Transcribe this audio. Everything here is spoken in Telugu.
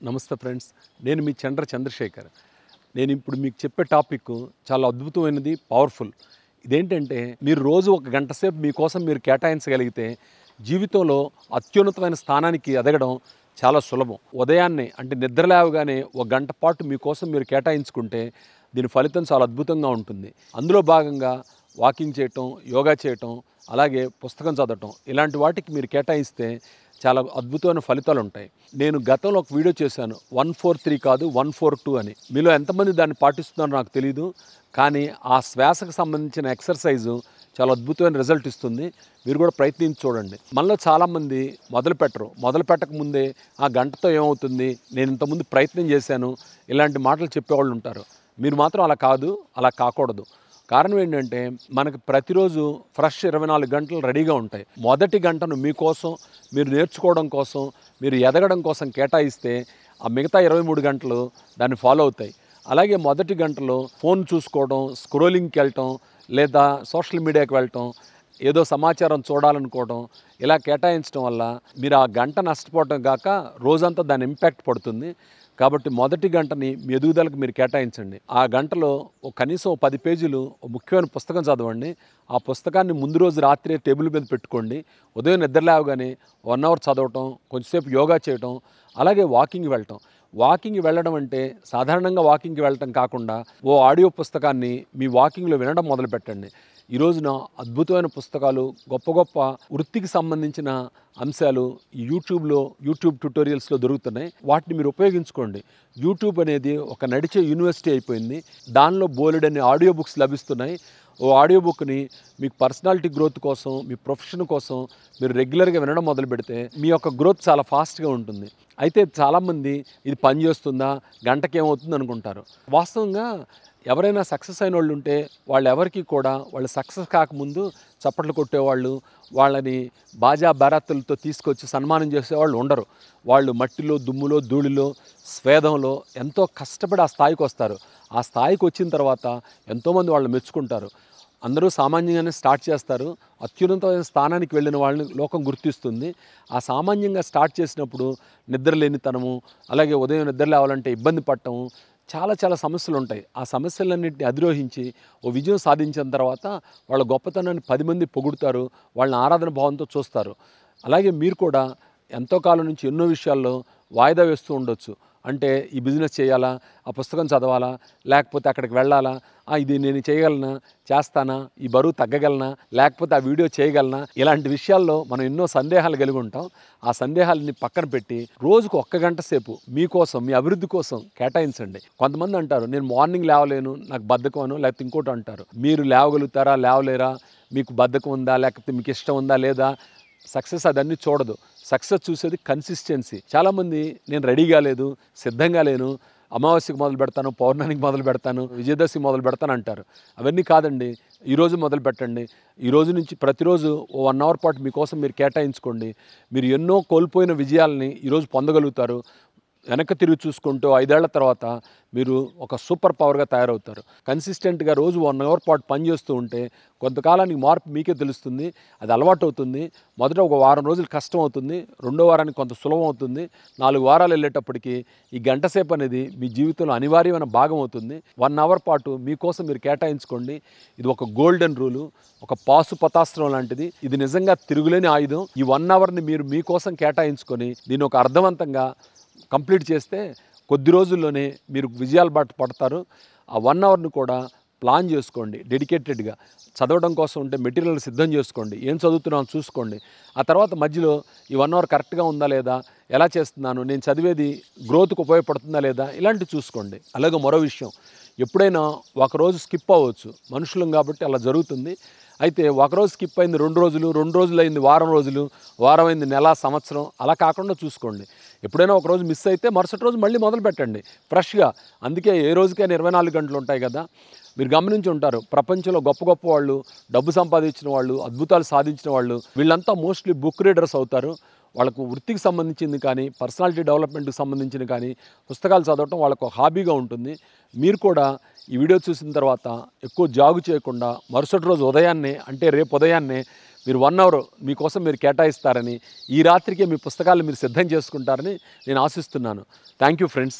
నమస్తే ఫ్రెండ్స్, నేను మీ చంద్రశేఖర్. నేను ఇప్పుడు మీకు చెప్పే టాపిక్ చాలా అద్భుతమైనది, పవర్ఫుల్. ఇదేంటంటే మీరు రోజు ఒక గంట సేపు మీకోసం మీరు కేటాయించగలిగితే జీవితంలో అత్యున్నతమైన స్థానానికి ఎదగడం చాలా సులభం. ఉదయాన్నే అంటే నిద్ర లేవగానే ఒక గంట పాటు మీకోసం మీరు కేటాయించుకుంటే దీని ఫలితం చాలా అద్భుతంగా ఉంటుంది. అందులో భాగంగా వాకింగ్ చేయటం, యోగా చేయటం, అలాగే పుస్తకం చదవటం, ఇలాంటి వాటికి మీరు కేటాయిస్తే చాలా అద్భుతమైన ఫలితాలు ఉంటాయి. నేను గతంలో ఒక వీడియో చేశాను, 143 కాదు 142 అని. మీలో ఎంతమంది దాన్ని పాటిస్తున్నారో నాకు తెలీదు, కానీ ఆ శ్వాసకు సంబంధించిన ఎక్సర్సైజు చాలా అద్భుతమైన రిజల్ట్ ఇస్తుంది. మీరు కూడా ప్రయత్నించి చూడండి. మనలో చాలామంది మొదలు పెట్టక ముందే ఆ గంటతో ఏమవుతుంది, నేను ఇంతకుముందు ప్రయత్నం చేశాను, ఇలాంటి మాటలు చెప్పేవాళ్ళు ఉంటారు. మీరు మాత్రం అలా కాదు, అలా కాకూడదు. కారణం ఏంటంటే మనకు ప్రతిరోజు ఫ్రెష్ 24 గంటలు రెడీగా ఉంటాయి. మొదటి గంటను మీకోసం, మీరు నేర్చుకోవడం కోసం, మీరు ఎదగడం కోసం కేటాయిస్తే ఆ మిగతా 23 గంటలు దాన్ని ఫాలో అవుతాయి. అలాగే మొదటి గంటలో ఫోన్ చూసుకోవడం, స్క్రోలింగ్కి వెళ్ళటం, లేదా సోషల్ మీడియాకి వెళ్ళటం, ఏదో సమాచారం చూడాలనుకోవడం, ఇలా కేటాయించడం వల్ల మీరు ఆ గంట నష్టపోవడం కాక రోజంతా దాని ఇంపాక్ట్ పడుతుంది. కాబట్టి మొదటి గంటని మీ ఎదుగుదలకు మీరు కేటాయించండి. ఆ గంటలో కనీసం 10 పేజీలు ముఖ్యమైన పుస్తకం చదవండి. ఆ పుస్తకాన్ని ముందు రోజు రాత్రి టేబుల్ మీద పెట్టుకోండి. ఉదయం నిద్ర లేవగానే 1 అవర్ చదవటం, కొంచెంసేపు యోగా చేయటం, అలాగే వాకింగ్ వెళ్ళటం. వాకింగ్ వెళ్ళడం అంటే సాధారణంగా వాకింగ్కి వెళ్ళటం కాకుండా ఓ ఆడియో పుస్తకాన్ని మీ వాకింగ్లో వినడం మొదలుపెట్టండి. ఈ రోజున అద్భుతమైన పుస్తకాలు, గొప్ప గొప్ప వృత్తికి సంబంధించిన అంశాలు యూట్యూబ్ ట్యుటోరియల్స్లో దొరుకుతున్నాయి. వాటిని మీరు ఉపయోగించుకోండి. యూట్యూబ్ అనేది ఒక నడిచే యూనివర్సిటీ అయిపోయింది. దానిలో బోలెడన్ని ఆడియో బుక్స్ లభిస్తున్నాయి. ఓ ఆడియో బుక్ని మీకు పర్సనాలిటీ గ్రోత్ కోసం, మీ ప్రొఫెషన్ కోసం మీరు రెగ్యులర్గా వినడం మొదలు పెడితే మీ యొక్క గ్రోత్ చాలా ఫాస్ట్గా ఉంటుంది. అయితే చాలామంది ఇది పని చేస్తుందా, గంటకి ఏమవుతుంది అనుకుంటారు. వాస్తవంగా ఎవరైనా సక్సెస్ అయిన వాళ్ళు ఉంటే వాళ్ళెవరికి కూడా వాళ్ళు సక్సెస్ కాకముందు చప్పట్లు కొట్టేవాళ్ళు, వాళ్ళని బాజా బారాతులతో తీసుకొచ్చి సన్మానం చేసేవాళ్ళు ఉండరు. వాళ్ళు మట్టిలో, దుమ్ములో, ధూళిలో, స్వేదంలో ఎంతో కష్టపడి ఆ స్థాయికి వస్తారు. ఆ స్థాయికి వచ్చిన తర్వాత ఎంతోమంది వాళ్ళు మెచ్చుకుంటారు. అందరూ సామాన్యంగానే స్టార్ట్ చేస్తారు. అత్యున్నతమైన స్థానానికి వెళ్ళిన వాళ్ళని లోకం గుర్తిస్తుంది. ఆ సామాన్యంగా స్టార్ట్ చేసినప్పుడు నిద్రలేనితనము, అలాగే ఉదయం నిద్ర లేవాలంటే ఇబ్బంది పడటము, చాలా సమస్యలు ఉంటాయి. ఆ సమస్యలన్నింటినీ అధిరోహించి ఓ విజయం సాధించిన తర్వాత వాళ్ళ గొప్పతనాన్ని 10 మంది పొగుడుతారు, వాళ్ళని ఆరాధన భావంతో చూస్తారు. అలాగే మీరు కూడా ఎంతో కాలం నుంచి ఎన్నో విషయాల్లో వాయిదా వేస్తూ ఉండొచ్చు. అంటే ఈ బిజినెస్ చేయాలా, ఆ పుస్తకం చదవాలా, లేకపోతే అక్కడికి వెళ్ళాలా, ఇది నేను చేయగలనా, చేస్తానా, ఈ బరువు తగ్గగలనా, లేకపోతే ఆ వీడియో చేయగలనా, ఇలాంటి విషయాల్లో మనం ఎన్నో సందేహాలు కలిగి ఉంటాం. ఆ సందేహాలని పక్కన పెట్టి రోజుకు 1 గంట సేపు మీకోసం, మీ అభివృద్ధి కోసం కేటాయించండి. కొంతమంది అంటారు, నేను మార్నింగ్ లేవలేను, నాకు బద్ధకం అను, లేకపోతే ఇంకోటి అంటారు. మీరు లేవగలుగుతారా, లేవలేరా, మీకు బద్ధకం ఉందా, లేకపోతే మీకు ఇష్టం ఉందా లేదా, సక్సెస్ అదన్నీ చూడదు. సక్సెస్ చూసేది కన్సిస్టెన్సీ. చాలామంది నేను రెడీగా లేదు, సిద్ధంగా లేను, అమావాస్యకు మొదలు పెడతాను, పౌర్ణమికి మొదలు పెడతాను, విజయదశమి మొదలు పెడతాను అంటారు. అవన్నీ కాదండి. ఈరోజు మొదలు పెట్టండి. ఈ రోజు నుంచి ప్రతిరోజు ఓ 1 అవర్ పాటు మీకోసం మీరు కేటాయించుకోండి. మీరు ఎన్నో కోల్పోయిన విజయాలని ఈరోజు పొందగలుగుతారు. వెనక్కి తిరిగి చూసుకుంటూ 5 ఏళ్ల తర్వాత మీరు ఒక సూపర్ పవర్గా తయారవుతారు. కన్సిస్టెంట్గా రోజు 1 అవర్ పాటు పనిచేస్తూ ఉంటే కొంతకాలానికి మార్పు మీకే తెలుస్తుంది. అది అలవాటు అవుతుంది. మొదట ఒక వారం రోజులు కష్టం అవుతుంది, రెండో వారానికి కొంత సులభం అవుతుంది. 4 వారాలు వెళ్ళేటప్పటికి ఈ గంట సేపు అనేది మీ జీవితంలో అనివార్యమైన భాగం అవుతుంది. 1 అవర్ పాటు మీకోసం మీరు కేటాయించుకోండి. ఇది ఒక గోల్డెన్ రూలు, ఒక పాశుపతాస్త్రం లాంటిది. ఇది నిజంగా తిరుగులేని ఆయుధం. ఈ 1 అవర్ని మీరు మీకోసం కేటాయించుకొని దీన్ని ఒక అర్థవంతంగా కంప్లీట్ చేస్తే కొద్ది రోజుల్లోనే మీరు విజయాల బాట పడతారు. ఆ 1 అవర్ని కూడా ప్లాన్ చేసుకోండి. డెడికేటెడ్గా చదవడం కోసం ఉంటే మెటీరియల్ సిద్ధం చేసుకోండి. ఏం చదువుతున్నామో చూసుకోండి. ఆ తర్వాత మధ్యలో ఈ 1 అవర్ కరెక్ట్గా ఉందా లేదా, ఎలా చేస్తున్నాను, నేను చదివేది గ్రోత్కి ఉపయోగపడుతుందా లేదా, ఇలాంటివి చూసుకోండి. అలాగే మరో విషయం, ఎప్పుడైనా ఒకరోజు స్కిప్ అవ్వచ్చు, మనుషులం కాబట్టి అలా జరుగుతుంది. అయితే ఒకరోజు స్కిప్ అయింది 2 రోజులు, 2 రోజులు అయింది వారం రోజులు, వారం అయింది నెల, సంవత్సరం, అలా కాకుండా చూసుకోండి. ఎప్పుడైనా ఒకరోజు మిస్ అయితే మరుసటి రోజు మళ్ళీ మొదలు పెట్టండి ఫ్రెష్గా. అందుకే ఏ రోజుకైనా 24 గంటలు ఉంటాయి కదా. మీరు గమనించి ఉంటారు, ప్రపంచంలో గొప్ప గొప్ప వాళ్ళు, డబ్బు సంపాదించిన వాళ్ళు, అద్భుతాలు సాధించిన వాళ్ళు, వీళ్ళంతా మోస్ట్లీ బుక్ రీడర్స్ అవుతారు. వాళ్ళకు వృత్తికి సంబంధించింది కానీ పర్సనాలిటీ డెవలప్మెంట్కి సంబంధించిన కానీ పుస్తకాలు చదవటం వాళ్ళకు ఒక హాబీగా ఉంటుంది. మీరు కూడా ఈ వీడియో చూసిన తర్వాత ఎక్కువ జాగు చేయకుండా మరుసటి రోజు ఉదయాన్నే, అంటే రేపు ఉదయాన్నే మీరు 1 అవర్ మీకోసం మీరు కేటాయిస్తారని, ఈ రాత్రికే మీ పుస్తకాలు మీరు సిద్ధం చేసుకుంటారని నేను ఆశిస్తున్నాను. Thank you friends.